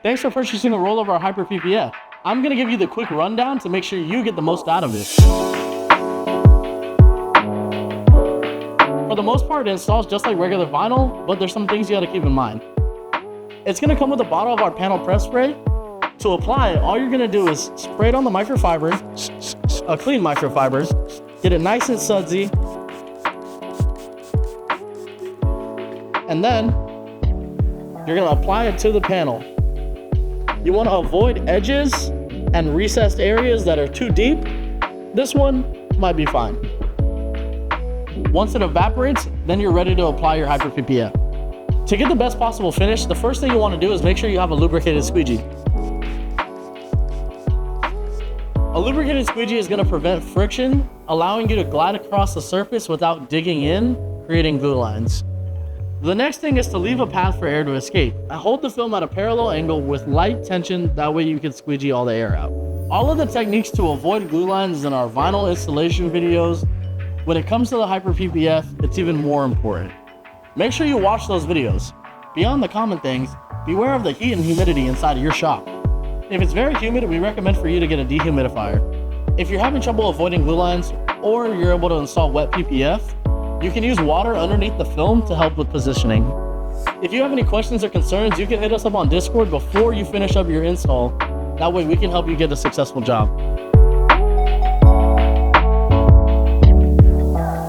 Thanks for purchasing a roll of our Hyper PPF. I'm going to give you the quick rundown to make sure you get the most out of it. For the most part, it installs just like regular vinyl, but there's some things you got to keep in mind. It's going to come with a bottle of our panel press spray. To apply it, all you're going to do is spray it on the microfiber, a clean microfiber, get it nice and sudsy, and then you're going to apply it to the panel. You want to avoid edges and recessed areas that are too deep. This one might be fine. Once it evaporates, then you're ready to apply your Hyper PPF. To get the best possible finish, the first thing you want to do is make sure you have a lubricated squeegee. A lubricated squeegee is going to prevent friction, allowing you to glide across the surface without digging in, creating glue lines. The next thing is to leave a path for air to escape. I hold the film at a parallel angle with light tension, that way you can squeegee all the air out. All of the techniques to avoid glue lines is in our vinyl installation videos. When it comes to the Hyper PPF, it's even more important. Make sure you watch those videos. Beyond the common things, beware of the heat and humidity inside of your shop. If it's very humid, we recommend for you to get a dehumidifier. If you're having trouble avoiding glue lines, or you're able to install wet PPF, you can use water underneath the film to help with positioning. If you have any questions or concerns, you can hit us up on Discord before you finish up your install. That way we can help you get a successful job.